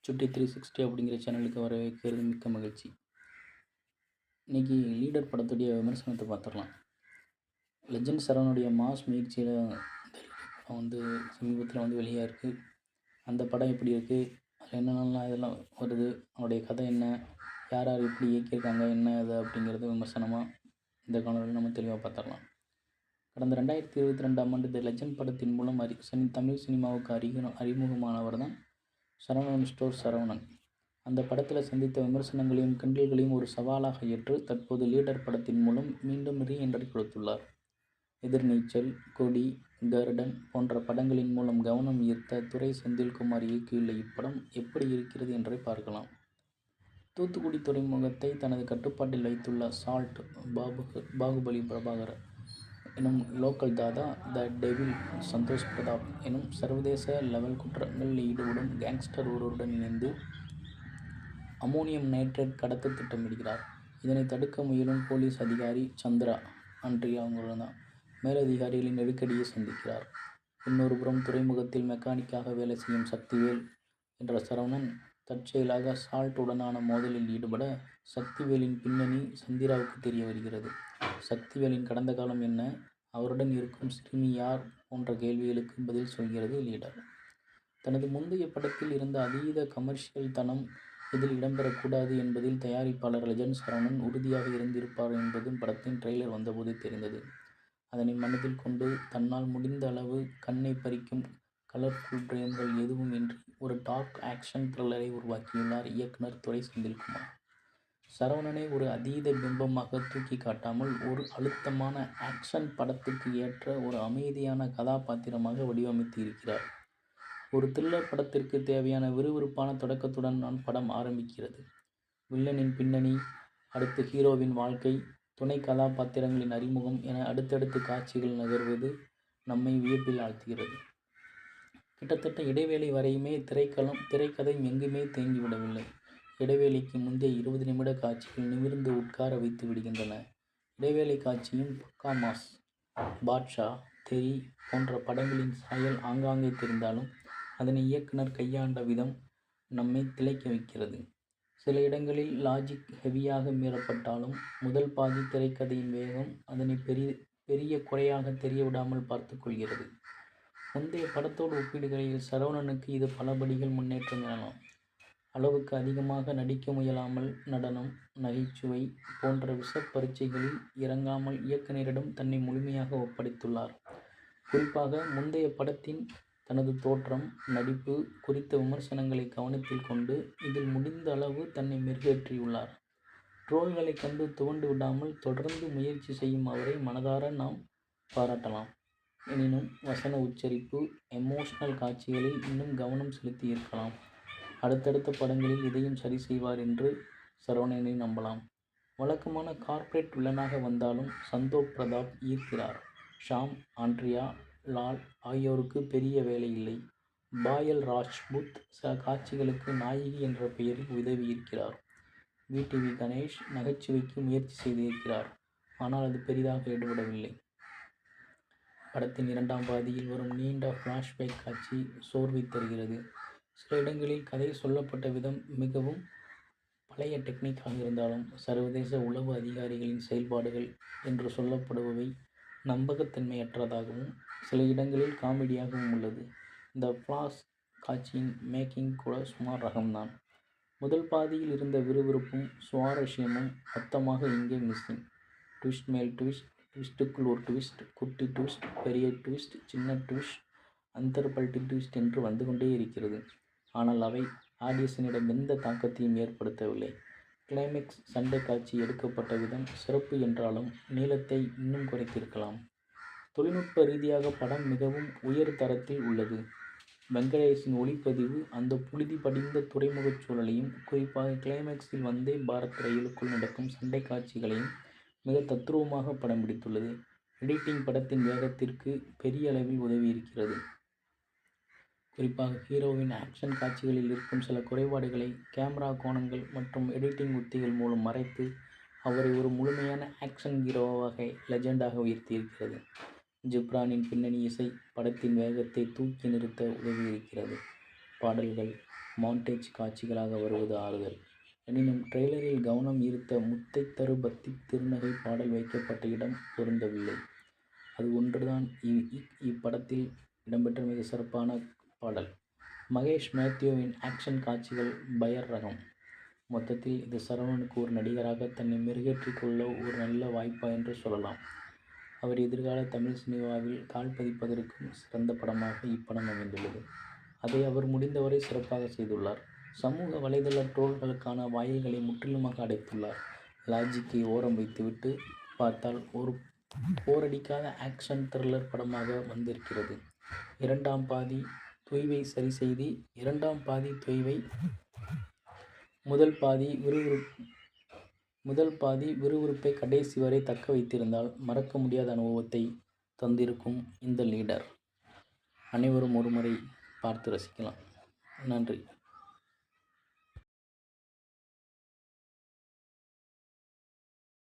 சுட்டி 360 அப்படிங்கிற சேனலுக்கு வரவேற்கிறது மிக்க மகிழ்ச்சி. இன்றைக்கி லீடர் படத்துடைய விமர்சனத்தை பார்த்துடலாம். லெஜண்ட் சரவணுடைய மாஸ் முயற்சியில் படம் சமீபத்தில் வெளியாக இருக்குது. அந்த படம் எப்படி இருக்குது, அதில் என்னென்னலாம் இதெல்லாம் வருது, அவனுடைய கதை என்ன, யார் யார் எப்படி இயக்கியிருக்காங்க, என்ன இது அப்படிங்கிறது விமர்சனமாக இந்த காணொலியில் நம்ம தெளிவாக பார்த்துடலாம். கடந்த 2022ஆம் ஆண்டு த லெஜண்ட் படத்தின் மூலம் தமிழ் சினிமாவுக்கு அறிமுகமானவர் தான் சரவணன் ஸ்டோர் சரவணன். அந்த படத்தில் சந்தித்த விமர்சனங்களையும் கிண்டல்களையும் ஒரு சவாலாக ஏற்று தற்போது லீடர் படத்தின் மூலம் மீண்டும் ரீஎன்ட்ரி கொடுத்துள்ளார். எதிர்நீச்சல், கொடி, கருடன் போன்ற படங்களின் மூலம் கவனம் ஈர்த்த துரை செந்தில்குமார் இயக்கியுள்ள இப்படம் எப்படி இருக்கிறது என்றே பார்க்கலாம். தூத்துக்குடி துறைமுகத்தை தனது கட்டுப்பாட்டில் வைத்துள்ள சால்ட் பாகுபலி பிரபாகர் எனும் லோக்கல் தாதா, த டெவில் சந்தோஷ் பிரதாப் எனும் சர்வதேச லெவல் குற்றங்களில் ஈடுபடும் கேங்ஸ்டர் ஒருவருடன் இணைந்து அமோனியம் நைட்ரேட் கடத்த திட்டமிடுகிறார். இதனை தடுக்க முயலும் போலீஸ் அதிகாரி சந்திரா ஆண்ட்ரியா தான் மேலதிகாரிகளின் நெருக்கடியை சந்திக்கிறார். இன்னொரு புறம் துறைமுகத்தில் மெக்கானிக்காக வேலை செய்யும் சக்திவேல் என்ற சரவணன் தற்செயலாக சால்ட் உடனான மோதலில் ஈடுபட சக்திவேலின் பின்னணி சந்திராவுக்கு தெரிய வருகிறது. சக்திவேலின் கடந்த காலம் என்ன, அவருடன் இருக்கும் சிறுமி யார் போன்ற கேள்விகளுக்கு பதில் சொல்கிறது லீடர். தனது முந்தைய படத்தில் இருந்த அதீத கமர்ஷியல் தனம் இதில் இடம்பெறக்கூடாது என்பதில் தயாரிப்பாளர் லெஜண்ட் சரவணன் உறுதியாக இருந்திருப்பார் என்பதும் படத்தின் ட்ரெய்லர் வந்தபோது தெரிந்தது. அதனை மனதில் கொண்டு தன்னால் முடிந்த அளவு கண்ணை பறிக்கும் கலர்ஃபுல் பிரேம்கள் எதுவும் இன்றி ஒரு டார்க் ஆக்ஷன் த்ரில்லரை உருவாக்கியுள்ளார் இயக்குனர் துரை செந்தில்குமார். சரவணனை ஒரு அதீத பிம்பமாக தூக்கி காட்டாமல் ஒரு அழுத்தமான ஆக்ஷன் படத்துக்கு ஏற்ற ஒரு அமைதியான கதாபாத்திரமாக வடிவமைத்து இருக்கிறார். ஒரு த்ரில்லர் படத்திற்கு தேவையான விறுவிறுப்பான தொடக்கத்துடன் படம் ஆரம்பிக்கிறது. வில்லனின் பின்னணி, அடுத்து ஹீரோவின் வாழ்க்கை, துணை கதாபாத்திரங்களின் அறிமுகம் என அடுத்தடுத்து காட்சிகள் நகர்வது நம்மை வியப்பில் ஆழ்த்துகிறது. கிட்டத்தட்ட இடைவேளை வரையுமே திரைக்கதை எங்குமே தேங்கிவிடவில்லை. இடைவேளைக்கு முந்தைய 20 நிமிட காட்சிகள் நிமிர்ந்து உட்கார வைத்து விடுகின்றன. இடைவேளை காட்சியும் பக்கா மாஸ். பாட்ஷா, தெறி போன்ற படங்களின் சாயல் ஆங்காங்கே தெரிந்தாலும் அதனை இயக்குனர் கையாண்ட விதம் நம்மை திளைக்க வைக்கிறது. சில இடங்களில் லாஜிக் ஹெவியாக மீறப்பட்டாலும் முதல் பாதி திரைக்கதையின் வேகம் அதனை பெரிய குறையாக தெரியவிடாமல் பார்த்து கொள்கிறது. முந்தைய படத்தோடு ஒப்பிடுகையில் சரவணனுக்கு இது பல படிகள் முன்னேற்றம் எனலாம். அளவுக்கு அதிகமாக நடிக்க முயலாமல் நடனம், நகைச்சுவை போன்ற விஷப்பரீட்சைகளில் இறங்காமல் இயக்குனரிடம் தன்னை முழுமையாக ஒப்படைத்துள்ளார். குறிப்பாக முந்தைய படத்தின் தனது தோற்றம், நடிப்பு குறித்த விமர்சனங்களை கவனத்தில் கொண்டு இதில் முடிந்த அளவு தன்னை மெருகேற்றியுள்ளார். ட்ரோல்களை கண்டு துவண்டு விடாமல் தொடர்ந்து முயற்சி செய்யும் அவரை மனதார நாம் பாராட்டலாம். எனினும் வசன உச்சரிப்பு, எமோஷனல் காட்சிகளில் இன்னும் கவனம் செலுத்தி இருக்கலாம். அடுத்தடுத்த படங்களில் இதையும் சரி செய்வார் என்று சரவணனை நம்பலாம். வழக்கமான கார்ப்பரேட் வில்லனாக வந்தாலும் சந்தோஷ் பிரதாப் ஈர்க்கிறார். ஷாம், ஆண்ட்ரியா, லால் ஆகியோருக்கு பெரிய வேலை இல்லை. பாயல் ராஜ்புத் சில காட்சிகளுக்கு நாயகி என்ற பெயரில் உதவியிருக்கிறார். விடிவி கணேஷ் நகைச்சுவைக்கு முயற்சி செய்திருக்கிறார். ஆனால் அது பெரிதாக ஈடுபடவில்லை. படத்தின் இரண்டாம் பாதியில் வரும் நீண்ட ஃப்ளாஷ்பேக் காட்சி சோர்வை தருகிறது. சில இடங்களில் கதை சொல்லப்பட்ட விதம் மிகவும் பழைய டெக்னிக்காக இருந்தாலும் சர்வதேச உளவு அதிகாரிகளின் செயல்பாடுகள் என்று சொல்லப்படுபவை நம்பகத்தன்மையற்றதாகவும் சில இடங்களில் காமெடியாகவும் உள்ளது. இந்த ஃப்ளாஷ் காட்சியின் மேக்கிங் கூட சுமார் ரகம்தான். முதல் பாதியில் இருந்த விறுவிறுப்பும் சுவாரஸ்யமும் மொத்தமாக இங்கே மிஸ்ஸிங். ட்விஸ்ட் மேல் ட்விஸ்ட், ட்விஸ்ட்டுக்குள் ஒரு ட்விஸ்ட், குட்டி ட்விஸ்ட், பெரிய ட்விஸ்ட், சின்ன ட்விஸ்ட், அந்தர்பல்ட்டி ட்விஸ்ட் என்று வந்து கொண்டே இருக்கிறது. ஆனால் அவை ஆடியன்ஸினிடம் எந்த தாக்கத்தையும் ஏற்படுத்தவில்லை. கிளைமேக்ஸ் சண்டை காட்சி எடுக்கப்பட்ட விதம் சிறப்பு என்றாலும் நீளத்தை இன்னும் குறைத்திருக்கலாம். தொழில்நுட்ப ரீதியாக படம் மிகவும் உயர் தரத்தில் உள்ளது. வெங்கடேஷின் ஒளிப்பதிவு அந்த புழுதி படிந்த துறைமுகச் சூழலையும் குறிப்பாக கிளைமேக்ஸில் வந்தே பாரத் ரயிலுக்குள் நடக்கும் சண்டை காட்சிகளையும் மிக தத்ரூபமாக படம் பிடித்துள்ளது. எடிட்டிங் படத்தின் வேகத்திற்கு பெரிய அளவில் உதவியிருக்கிறது. குறிப்பாக ஹீரோவின் ஆக்ஷன் காட்சிகளில் இருக்கும் சில குறைபாடுகளை கேமரா கோணங்கள் மற்றும் எடிட்டிங் உத்திகள் மூலம் மறைத்து அவரை ஒரு முழுமையான ஆக்ஷன் ஹீரோவாக லெஜெண்டாக உயர்த்தியிருக்கிறது. ஜிப்ரானின் பின்னணி இசை படத்தின் வேகத்தை தூக்கி நிறுத்த உதவியிருக்கிறது. பாடல்கள் மாண்டேஜ் காட்சிகளாக வருவது ஆறுதல். எனினும் ட்ரெய்லரில் கவனம் ஈர்த்த முத்தை தரு பக்தி திருநகை பாடல் வைக்கப்பட்ட இடம் பொருந்தவில்லை. அது ஒன்றுதான் இப்படத்தில் இடம்பெற்ற மிக சிறப்பான பாடல். மகேஷ் மேத்யூவின் ஆக்ஷன் காட்சிகள் பயர் ரகம். மொத்தத்தில் இது சரவணனுக்கு ஒரு நடிகராக தன்னை மெருகேற்றிக் கொள்ள ஒரு நல்ல வாய்ப்பா என்று சொல்லலாம். அவர் எதிர்கால தமிழ் சினிமாவில் கால் பதிப்பதற்கும் சிறந்த படமாக இப்படம் அமைந்துள்ளது. அதை அவர் முடிந்தவரை சிறப்பாக செய்துள்ளார். சமூக வலைதள ட்ரோல்களுக்கான வாயில்களை முற்றிலுமாக அடைத்துள்ளார். லாஜிக்கை ஓரம் வைத்துவிட்டு பார்த்தால் ஒரு போரடிக்காத ஆக்ஷன் த்ரில்லர் படமாக வந்திருக்கிறது. இரண்டாம் பாதி தொய்வை முதல் பாதி விறுவிறுப்பை கடைசி வரை தக்க வைத்திருந்தால் மறக்க முடியாத அனுபவத்தை தந்திருக்கும் இந்த லீடர். அனைவரும் ஒருமுறை பார்த்து ரசிக்கலாம். நன்றி.